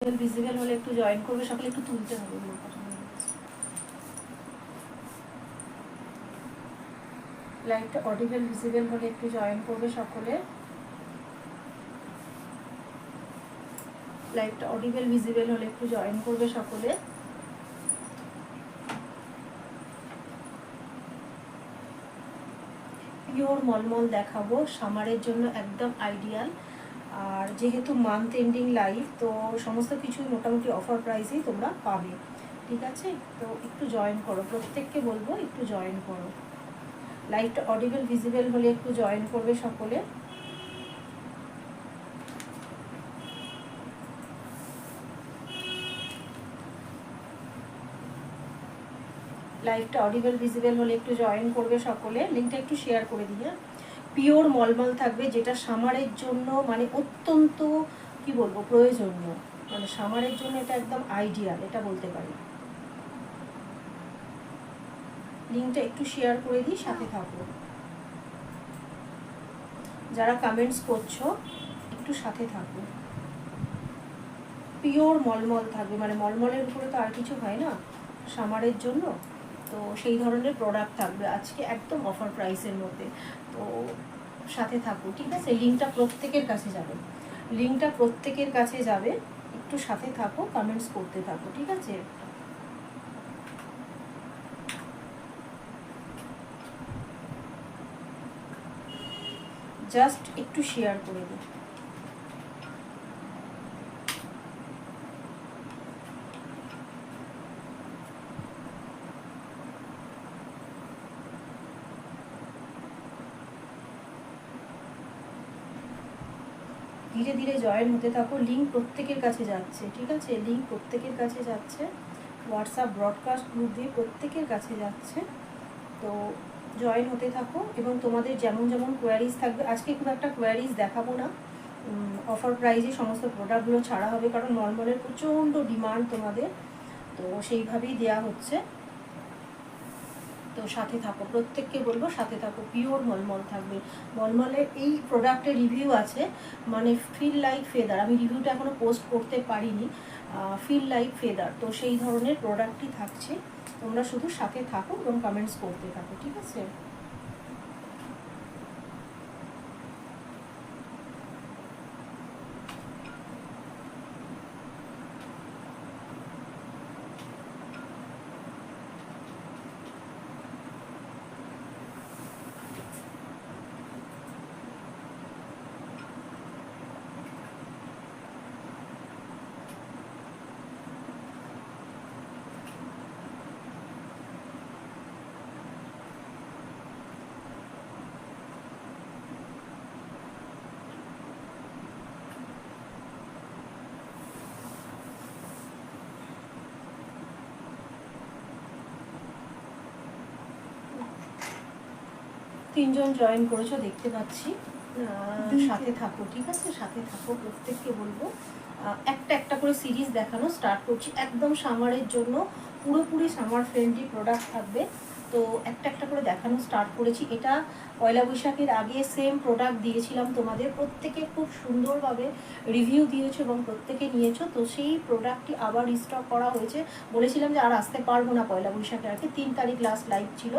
Visible হলে একটু join করবে সকলে, একটু তুলতে হবে। লাইভটা অডিবল ভিজিবল হলে একটু জয়েন করবে সকলে। লাইভটা অডিবল ভিজিবল হলে একটু জয়েন করবে সকলে। পিওর মলমল দেখাবো, সামারের জন্য একদম আইডিয়াল। আর যেহেতু মান্থ এন্ডিং লাইভ, তো সমস্ত কিছুই মোটামুটি অফার প্রাইসেই তোমরা পাবে, ঠিক আছে? তো একটু জয়েন করো, প্রত্যেককে বলবো একটু জয়েন করো। লাইভটা অডিবল ভিজিবল হলে একটু জয়েন করবে সকলে। লাইভটা অডিবল ভিজিবল হলে একটু জয়েন করবে সকলে। লিঙ্কটা একটু শেয়ার করে দিই। পিওর মলমল থাকবে, যেটা সামারের জন্য মানে অত্যন্ত কি বলবো প্রয়োজনীয়, মানে সামারের জন্য এটা একদম আইডিয়াল, এটা বলতে পারি। লিঙ্কটা একটু শেয়ার করে দিই, সাথে থাকো। যারা কমেন্টস করছো একটু সাথে থাকো। পিওর মলমল থাকবে, মানে মলমলের উপরে তো আর কিছু হয় না সামারের জন্য, তো সেই ধরনের প্রোডাক্ট থাকবে আজকে একদম অফার প্রাইসের মধ্যে। তো সাথে থাকো, ঠিক আছে? লিঙ্কটা প্রত্যেকের কাছে যাবে, লিঙ্কটা প্রত্যেকের কাছে যাবে, একটু সাথে থাকো, কমেন্টস করতে থাকো, ঠিক আছে? জাস্ট একটু শেয়ার করে দিই। ধীরে ধীরে জয়েন হতে থাকো, লিঙ্ক প্রত্যেকের কাছে যাচ্ছে, ঠিক আছে? লিঙ্ক প্রত্যেকের কাছে যাচ্ছে, হোয়াটসঅ্যাপ ব্রডকাস্ট গ্রুপ দিয়ে প্রত্যেকের কাছে যাচ্ছে। তো জয়েন হতে থাকো, এবং তোমাদের যেমন যেমন কোয়ারিজ থাকবে, আজকে খুব একটা কোয়ারিজ দেখাবো না, অফার প্রাইজে সমস্ত প্রোডাক্টগুলো ছাড়া হবে, কারণ মলমলের প্রচণ্ড ডিমান্ড তোমাদের, তো সেইভাবেই দেয়া হচ্ছে। তো সাথে থাকো, প্রত্যেককে বলবো সাথে থাকো, পিওর মলমল থাকবে। মলমলের এই প্রোডাক্টের রিভিউ আছে, মানে ফিল লাইক ফেদার, আমি রিভিউটা এখনও পোস্ট করতে পারিনি, ফিল লাইক ফেদার, তো সেই ধরনের প্রোডাক্টই থাকছে। তোমরা শুধু সাথে থাকো এবং কমেন্টস করতে থাকো, ঠিক আছে? 3 জন জয়েন করেছো দেখতে পাচ্ছি, সাথে থাকো, ঠিক আছে? সাথে থাকো, প্রত্যেককে বলবো একটা একটা করে সিরিজ দেখানো স্টার্ট করছি, একদম সামারের জন্য পুরোপুরি সামার ফ্রেন্ডলি প্রোডাক্ট থাকবে। তো একটা একটা করে দেখানো স্টার্ট করেছি। এটা পয়লা বৈশাখের আগে সেম প্রোডাক্ট দিয়েছিলাম তোমাদের, প্রত্যেকে খুব সুন্দরভাবে রিভিউ দিয়েছো এবং প্রত্যেকে নিয়েছো। তো সেই প্রোডাক্টটি আবার রিস্টক করা হয়েছে। বলেছিলাম যে আর আসতে পারবো না পয়লা বৈশাখের আগে, 3 তারিখ লাস্ট লাইভ ছিল,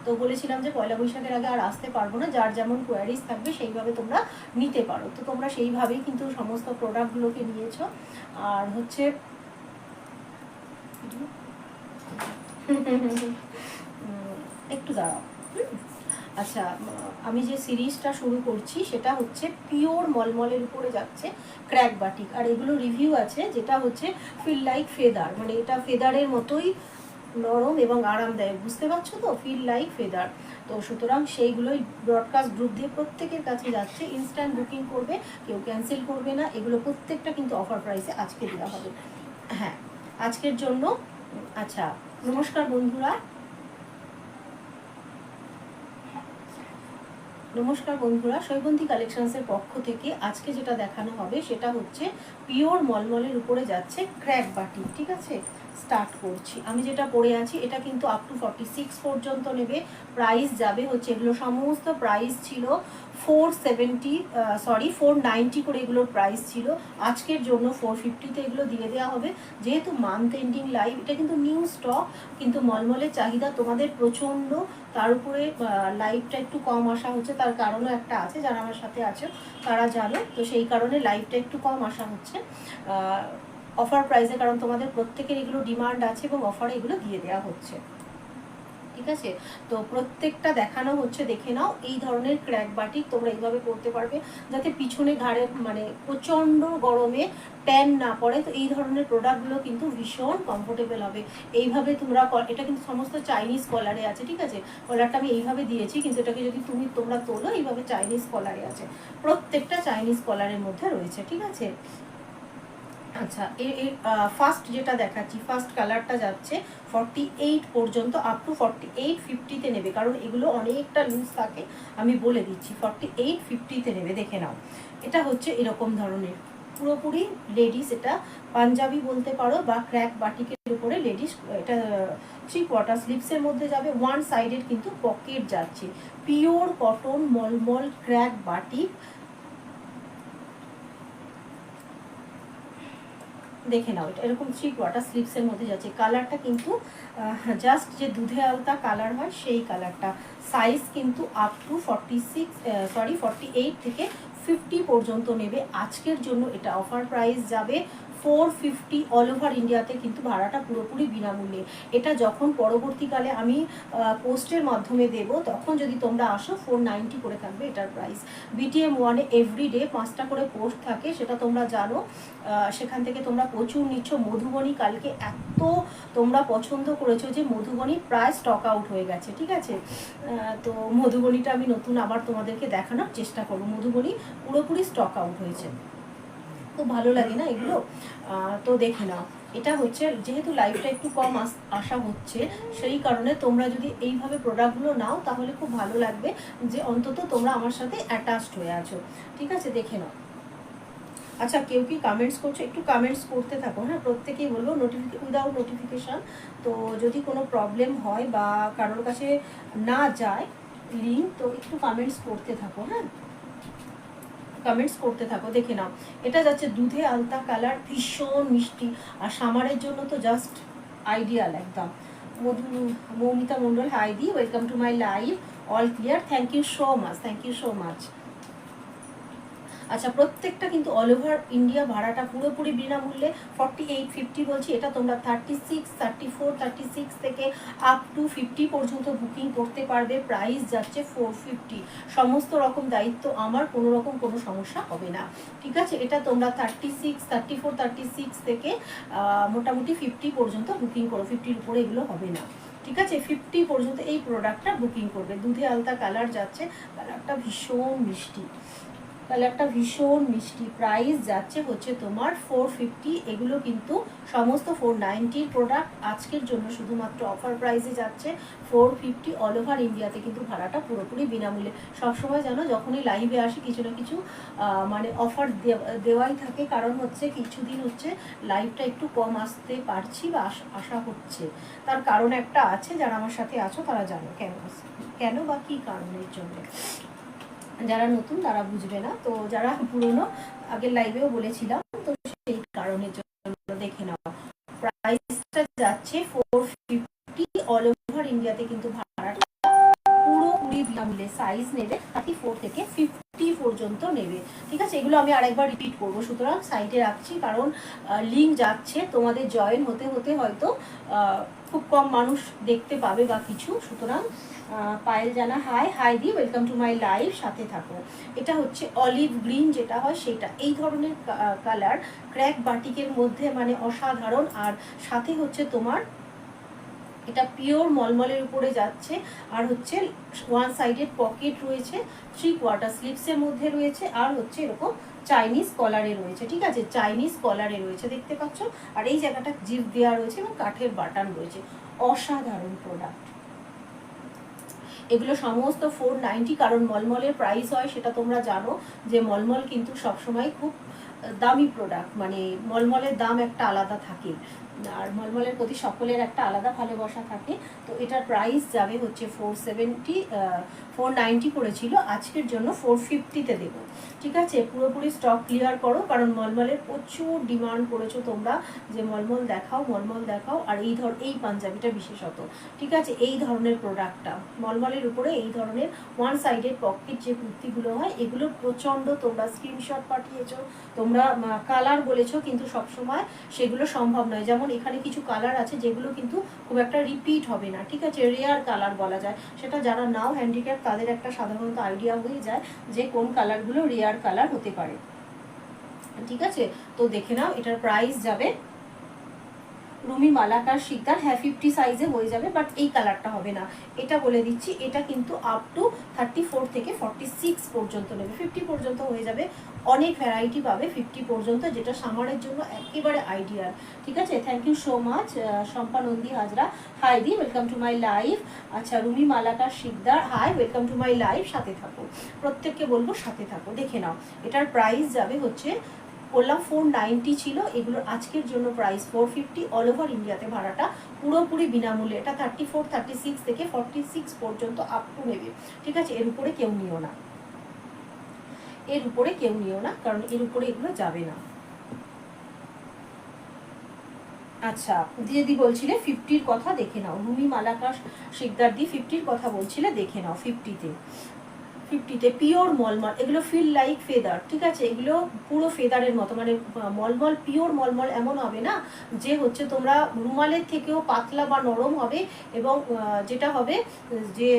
তো বলেছিলাম যে পয়লা বৈশাখের আগে আর আসতে পারবো না, যার যেমন কোয়ারিজ থাকবে সেইভাবে তোমরা নিতে পারো। তো তোমরা সেইভাবেই কিন্তু সমস্ত প্রোডাক্টগুলোকে নিয়েছো। আর হচ্ছে একটু দাঁড়াও, আচ্ছা, আমি যে সিরিজটা শুরু করছি সেটা হচ্ছে পিওর মলমলের উপরে যাচ্ছে, ক্র্যাক বাটিক, আর এগুলো রিভিউ আছে, যেটা হচ্ছে ফিল লাইক ফেদার, মানে এটা ফেদারের মতোই নরম এবং আরামদায়ক, বুঝতে পারছো তো? Feel like feather. তো সুতরাং সেইগুলোই ব্রডকাস্ট গ্রুপ দিয়ে প্রত্যেকের কাছে যাচ্ছে, ইনস্ট্যান্ট বুকিং করবে, কেউ ক্যান্সেল করবে না, এগুলো প্রত্যেকটা কিন্তু অফার প্রাইসে আজকে দেওয়া হবে, হ্যাঁ আজকের জন্য। আচ্ছা, নমস্কার বন্ধুরা, নমস্কার বন্ধুরা, শৈবন্তী কালেকশনসের পক্ষ থেকে আজকে যেটা দেখানো হবে সেটা হচ্ছে পিওর মলমলের উপরে যাচ্ছে ক্র্যাক বাটি, ঠিক আছে? স্টার্ট করছি। আমি যেটা পরে আছি এটা কিন্তু আপ টু 46 পর্যন্ত নেবে, প্রাইস যাবে হচ্ছে, এগুলো সমস্ত প্রাইস ছিল 490 করে এগুলোর প্রাইস ছিল, আজকের জন্য 450-তে এগুলো দিয়ে দেওয়া হবে। যেহেতু মান্থ এন্ডিং লাইভ, এটা কিন্তু নিউ স্টক, কিন্তু মলমলের চাহিদা তোমাদের প্রচণ্ড, তার উপরে লাইভটা একটু কম আসা হচ্ছে, তার কারণও একটা আছে, যারা আমার সাথে আছে তারা জানো, তো সেই কারণে লাইভটা একটু কম আসা হচ্ছে অফার প্রাইসে, কারণ তোমাদের প্রত্যেকের এগুলো ডিমান্ড আছে এবং অফারে এগুলো দিয়ে দেওয়া হচ্ছে, ঠিক আছে। তো প্রত্যেকটা দেখানো হচ্ছে, দেখে নাও। এই ধরনের ক্র্যাক বাটিক তোমরা এইভাবে করতে পারবে যাতে পিছনে ঘাড়ে মানে প্রচণ্ড গরমে ট্যান না পড়ে। তো এই ধরনের প্রোডাক্টগুলো কিন্তু ভীষণ কমফোর্টেবল হবে। এইভাবে তোমরা, এটা কিন্তু সমস্ত চাইনিজ কলারে আছে, ঠিক আছে। কলারটা আমি এইভাবে দিয়েছি, কিন্তু এটাকে যদি তোমরা তোলো, এইভাবে চাইনিজ কলারে আছে, প্রত্যেকটা চাইনিজ কলারের মধ্যে রয়েছে, ঠিক আছে। আচ্ছা, এর ফার্স্ট যেটা দেখাচ্ছি, ফার্স্ট কালারটা যাচ্ছে 48 পর্যন্ত, আপ টু 48-50-তে নেবে, কারণ এগুলো অনেকটা লুজ থাকে, আমি বলে দিচ্ছি 48-50-তে নেবে, দেখে নাও। এটা হচ্ছে এরকম ধরনের পুরোপুরি লেডিস, এটা পাঞ্জাবি বলতে পারো বা ক্র্যাক বাটিকের উপরে লেডিস, এটা 3/4 স্লিভসের মধ্যে যাবে, ওয়ান সাইডের কিন্তু পকেট যাচ্ছে, পিওর কটন মলমল ক্র্যাক বাটিক, দেখে নাও। এটা এরকম 3/4 স্লিভসের মধ্যে যাচ্ছে, কালারটা কিন্তু জাস্ট যে দুধে আলতা কালার হয় সেই কালারটা, সাইজ কিন্তু আপ টু 48 থেকে 50 পর্যন্ত নেবে, আজকের জন্য এটা অফার প্রাইস যাবে 450, অল ওভার ইন্ডিয়াতে কিন্তু ভাড়াটা পুরোপুরি বিনামূল্যে। এটা যখন পরবর্তীকালে আমি পোস্টের মাধ্যমে দেব, তখন যদি তোমরা আসো 490 করে থাকবে এটার প্রাইস। বিটিএম ওয়ানে এভরিডে 5টা করে পোস্ট থাকে, সেটা তোমরা জানো, সেখান থেকে তোমরা প্রচুর নিচ্ছ। মধুবনী কালকে এত তোমরা পছন্দ করেছো যে মধুবনী প্রায় স্টক আউট হয়ে গেছে, ঠিক আছে। তো মধুবনীটা আমি নতুন আবার তোমাদেরকে দেখানোর চেষ্টা করবো, মধুবনী পুরোপুরি স্টক আউট হয়েছে, খুব ভালো লাগে না এগুলো। তো দেখে নাও, এটা হচ্ছে যেহেতু লাইভটা একটু কম আসা হচ্ছে, সেই কারণে তোমরা যদি এইভাবে প্রোডাক্টগুলো নাও তাহলে খুব ভালো লাগবে, যে অন্তত তোমরা আমার সাথে অ্যাটাচড হয়ে আছো, ঠিক আছে, দেখে নাও। আচ্ছা, কেউ কি কমেন্টস করছো? একটু কমেন্টস করতে থাকো, হ্যাঁ, প্রত্যেকেই বলবো উইদাউট নোটিফিকেশান। তো যদি কোনো প্রবলেম হয় বা কারোর কাছে না যায় লিঙ্ক, তো একটু কমেন্টস করতে থাকো, হ্যাঁ, কমেন্টস করতে থাকো। দেখে নাও, এটা যাচ্ছে দুধে আলতা কালার, ভীষণ মিষ্টি, আর সামারের জন্য তো জাস্ট আইডিয়াল একদম। Moumita Mondal, hi the, welcome to my live, all clear, thank you so much, thank you so much. আচ্ছা, প্রত্যেকটা কিন্তু অল ওভার ইন্ডিয়া ভাড়াটা পুরোপুরি বিনামূল্যে, 48-50 বলছি। এটা তোমরা 36, 34, 36 থেকে আপ টু 50 পর্যন্ত বুকিং করতে পারবে, প্রাইস যাচ্ছে 450। সমস্ত রকম দায়িত্ব আমার, কোনো রকম কোনো সমস্যা হবে না, ঠিক আছে। এটা তোমরা 36, 34, 36 থেকে মোটামুটি 50 পর্যন্ত বুকিং করো, 50-র উপরে এগুলো হবে না, ঠিক আছে। 50 পর্যন্ত এই প্রোডাক্টটা বুকিং করবে। দুধে আলতা কালার যাচ্ছে, কালারটা ভীষণ মিষ্টি, কালারটা ভীষণ মিষ্টি, প্রাইস যাচ্ছে হচ্ছে তোমার 450। এগুলো কিন্তু সমস্ত 490 প্রোডাক্ট, আজকের জন্য শুধুমাত্র অফার প্রাইসে যাচ্ছে 450, অল ওভার ইন্ডিয়াতে কিন্তু ভাড়াটা পুরোপুরি বিনামূল্যে। সবসময় জানো, যখনই লাইভে আসি কিছু না কিছু মানে অফার দেওয়াই থাকে, কারণ হচ্ছে কিছুদিন হচ্ছে লাইভটা একটু কম আসতে পারছি বা আসা হচ্ছে, তার কারণ একটা আছে, যারা আমার সাথে আছো তারা জানো কেন বা কী কারণের জন্য। যারা নতুন তারা বুঝবে না, তো যারা পুরনো, আগের লাইভেও বলেছিলাম, তো সেই কারণের জন্য দেখে নাও। প্রাইসটা যাচ্ছে 450, অল ওভার ইন্ডিয়াতে কিন্তু ভাড়াটা পুরোপুরি বিনামূল্যে। সাইজ নেবে 34 থেকে 50 পর্যন্ত নেবে, ঠিক আছে। এগুলো আমি আরেকবার রিপিট করবো, সুতরাং সাইটে রাখছি, কারণ লিঙ্ক যাচ্ছে, তোমাদের জয়েন হতে হতে হয়তো খুব কম মানুষ দেখতে পাবে বা কিছু, সুতরাং Payel Jana, hi the, welcome to my live, সাথে থাকো। এটা হচ্ছে অলিভ গ্রিন যেটা হয় সেটা, এই ধরনের কালার ক্র্যাক বাটিকের মধ্যে মানে অসাধারণ, আর সাথে হচ্ছে তোমার এটা পিওর মলমলের উপরে যাচ্ছে, আর হচ্ছে ওয়ান সাইডের পকেট রয়েছে, 3/4 স্লিভসের মধ্যে রয়েছে, আর হচ্ছে এরকম চাইনিজ কলারে রয়েছে, ঠিক আছে, চাইনিজ কলারে রয়েছে, দেখতে পাচ্ছ। আর এই জায়গাটা জিপ দেওয়া রয়েছে এবং কাঠের বাটন রয়েছে, অসাধারণ প্রোডাক্ট। এগুলো সমস্ত 490, কারণ মলমলের প্রাইস হয় সেটা তোমরা জানো, যে মলমল কিন্তু সবসময় খুব দামি প্রোডাক্ট, মানে মলমলের দাম একটা আলাদা থাকে, আর মলমলের প্রতি সকলের একটা আলাদা ভালোবাসা থাকে। তো এটার প্রাইস যাবে হচ্ছে 490 করেছিল, আজকের জন্য 450-তে দেবো। ঠিক আছে, পুরোপুরি স্টক ক্লিয়ার করো, কারণ মলমলের প্রচুর ডিমান্ড করেছো তোমরা যে মলমল দেখাও, মলমল দেখাও। আর এই পাঞ্জাবিটা বিশেষত, ঠিক আছে, এই ধরনের প্রোডাক্টটা মলমলের উপরে এই ধরনের ওয়ান সাইডেড পকেট যে কুর্তিগুলো হয়, এগুলো প্রচণ্ড তোমরা স্ক্রিনশট পাঠিয়েছো, তোমরা কালার বলেছো, কিন্তু সবসময় সেগুলো সম্ভব নয়। যেমন এখানে কিছু কালার আছে যেগুলো কিন্তু খুব একটা রিপিট হবে না, ঠিক আছে, রেয়ার কালার বলা যায়। সেটা যারা নাও হ্যান্ডিক্যাপ তাদের একটা সাধারণত আইডিয়া হয়ে যায় যে কোন কালারগুলো রেয়ার কালার হতে পারে। ঠিক আছে, তো দেখে নাও। এটার প্রাইস যাবে রুমি মালাকার শিকদার, হ্যাঁ 50 সাইজে হয়ে যাবে, বাট এই কালারটা হবে না, এটা বলে দিচ্ছি। এটা কিন্তু আপ টু 34 থেকে 46 পর্যন্ত নেবে, 50 পর্যন্ত হয়ে যাবে। অনেক ভ্যারাইটি পাবে 50 পর্যন্ত, যেটা সামারের জন্য একেবারে আইডিয়াল। ঠিক আছে, thank you so much Shampa Nandi Hazra, hi the, welcome to my live. আচ্ছা, Rumi Malakar Sikdar, hi, welcome to my live. সাথে থাকো, প্রত্যেককে বলবো সাথে থাকো। দেখে নাও, এটার প্রাইস যাবে হচ্ছে, বললাম 490 ছিল, এগুলোর আজকের জন্য প্রাইস 450। অল ওভার ইন্ডিয়াতে ভাড়াটা পুরোপুরি বিনামূল্যে। এটা 34, 36 থেকে 46 পর্যন্ত আপ টু নেবে। ঠিক আছে, এর উপরে কেউ নিও না, এর উপরে কেউ নিও না, কারণ এর উপরে এগুলো যাবে না। আচ্ছা, দিদি বলছিলে 50-র কথা, দেখে নাও। রুমি মালাকা শিকদার দি 50-র কথা বলছিলে, দেখে নাও। 50-তে পিওর মলমল, এগুলো ফিল লাইক ফেদার। ঠিক আছে, এগুলো পুরো ফেদারের মতো, মানে মলমল, পিওর মলমল এমন হবে না যে হচ্ছে তোমরা রুমালের থেকেও পাতলা বা নরম হবে, এবং যেটা হবে যে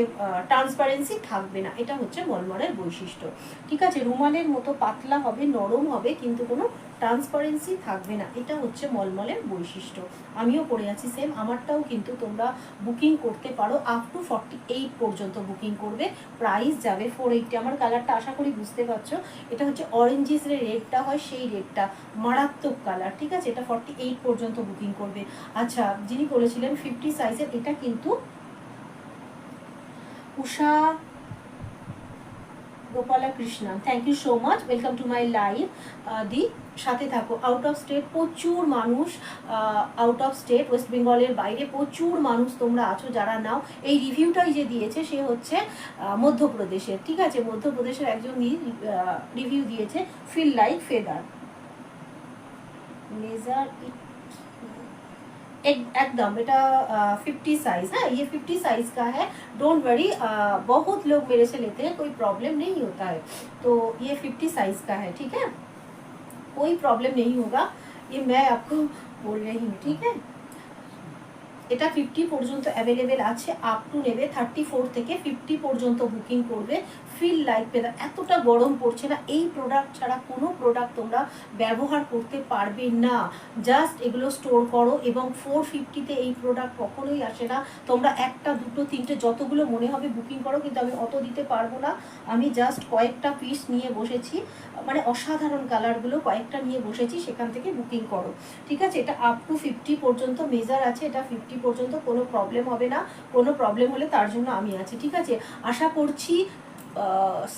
ট্রান্সপারেন্সি থাকবে না। এটা হচ্ছে মলমলের বৈশিষ্ট্য। ঠিক আছে, রুমালের মতো পাতলা হবে, নরম হবে, কিন্তু কোনো ট্রান্সপারেন্সি থাকবে না। এটা হচ্ছে মলমলের বৈশিষ্ট্য। আমিও পরে আছি সেম, আমারটাও কিন্তু তোমরা বুকিং করতে পারো, আপ টু 48 পর্যন্ত বুকিং করবে। প্রাইস যাবে 480। আমার কালারটা আশা করি বুঝতে পারছো, এটা হচ্ছে অরেঞ্জিস রেডটা হয়, সেই রেডটা মারাত্মক কালার। ঠিক আছে, এটা 48 পর্যন্ত বুকিং করবে। আচ্ছা, যিনি বলেছিলেন 50 সাইজের, এটা কিন্তু Usha Gopala Krishnan, thank you so much, welcome to my live di. সাথে থাকো। আউট অফ স্টেট প্রচুর মানুষ, আউট অফ স্টেট ওয়েস্ট বেঙ্গলের বাইরে প্রচুর মানুষ তোমরা আছো যারা নাও। এই রিভিউটাই যে দিয়েছে সে হচ্ছে মধ্যপ্রদেশের। ঠিক আছে, মধ্যপ্রদেশের একজন রিভিউ দিয়েছে, ফিল লাইক ফেদার লেজার। एकदम बेटा 50 साइज है, ये 50 साइज का है, डोंट वरी। बहुत लोग मेरे से लेते हैं, कोई प्रॉब्लम नहीं होता है। तो ये 50 साइज का है, ठीक है, कोई प्रॉब्लम नहीं होगा, ये मैं आपको बोल रही हूँ। ठीक है, এটা 50 পর্যন্ত অ্যাভেলেবেল আছে, আপ টু নেবে 34 থেকে 50 পর্যন্ত বুকিং করবে। ফিল লাইক ফেদার, এতটা গরম পড়ছে না, এই প্রোডাক্ট ছাড়া কোনো প্রোডাক্ট তোমরা ব্যবহার করতে পারবে না। জাস্ট এগুলো স্টোর করো, এবং 450-তে এই প্রোডাক্ট কখনোই আসে না। তোমরা একটা, দুটো, তিনটে যতগুলো মনে হবে বুকিং করো, কিন্তু আমি অত দিতে পারবো না। আমি জাস্ট কয়েকটা পিস নিয়ে বসেছি, মানে অসাধারণ কালারগুলো কয়েকটা নিয়ে বসেছি, সেখান থেকে বুকিং করো। ঠিক আছে, এটা আপ টু 50 পর্যন্ত মেজার আছে, এটা 50 পর্যন্ত কোনো প্রবলেম হবে না। কোনো প্রবলেম হলে তার জন্য আমি আছি। ঠিক আছে, আশা করছি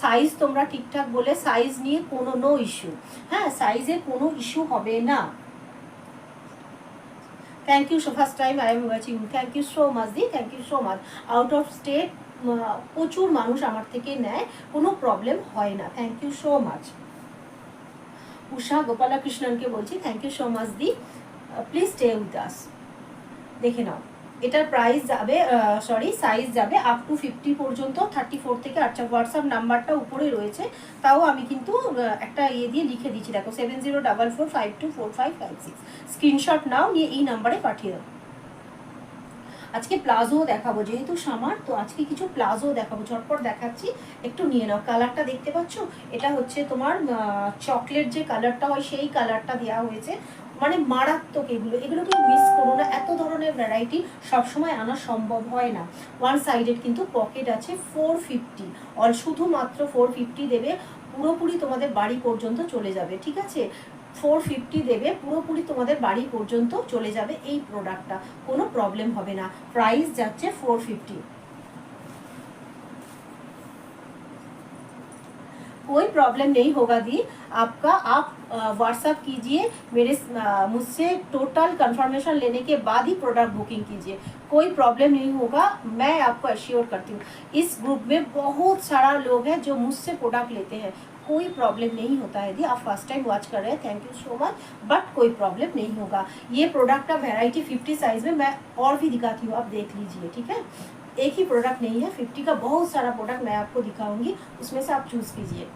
সাইজ তোমরা ঠিকঠাক বলে, সাইজ নিয়ে কোনো নো ইস্যু, হ্যাঁ, সাইজের কোনো ইস্যু হবে না। Thank you, first time I am watching, thank you so much di, thank you so much. Out of state প্রচুর মানুষ আমার থেকে নেয়, কোনো প্রবলেম হয় না। Thank you so much. Usha Gopala কৃষ্ণনকে বলছি, thank you so much di, please stay with us. দেখে নাও, এটার প্রাইস যাবে, সরি, সাইজ যাবে আপ টু 50 পর্যন্ত, 34 থেকে। আচ্ছা, হোয়াটসঅ্যাপ নাম্বারটা উপরে রয়েছে, তাও আমি কিন্তু একটা দিয়ে লিখে দিচ্ছি, দেখো 7044524556। স্ক্রিনশট নাও, নিয়ে এই নাম্বারে পাঠিয়ে দাও। আজকে প্লাজো দেখাবো, যেহেতু সামার, তো আজকে কিছু প্লাজো দেখাবো, ঝটপট দেখাচ্ছি, একটু নিয়ে নাও। কালারটা দেখতে পাচ্ছ, এটা হচ্ছে তোমার চকলেট যে কালারটা হয়, সেই কালারটা দেওয়া হয়েছে, মানে মারাত্মক। এগুলোকে মিস করো না, এত ধরনের ভ্যারাইটি সবসময় আনা সম্ভব হয় না। ওয়ান সাইডেড কিন্তু পকেট আছে, 450, শুধুমাত্র 450 দেবে, পুরোপুরি তোমাদের বাড়ি পর্যন্ত চলে যাবে। ঠিক আছে, 450 দেবে, পুরোপুরি তোমাদের বাড়ি পর্যন্ত চলে যাবে এই প্রোডাক্টটা, কোনো প্রবলেম হবে না। প্রাইস যাচ্ছে 450। कोई प्रॉब्लम नहीं होगा दी आपका। आप व्हाट्सअप कीजिए मेरे मुझसे टोटल कंफर्मेशन लेने के बाद ही प्रोडक्ट बुकिंग कीजिए, कोई प्रॉब्लम नहीं होगा, मैं आपको अश्योर करती हूँ। इस ग्रुप में बहुत सारा लोग हैं जो मुझसे प्रोडक्ट लेते हैं, कोई प्रॉब्लम नहीं होता है। यदि आप फर्स्ट टाइम वॉच कर रहे हैं, thank you so much, but कोई प्रॉब्लम नहीं होगा। ये प्रोडक्ट का वैरायटी 50 साइज में मैं और भी दिखाती हूँ, आप देख लीजिए, ठीक है। एक ही प्रोडक्ट नहीं है, 50 का बहुत सारा प्रोडक्ट मैं आपको दिखाऊंगी, उसमें से आप चूज कीजिए।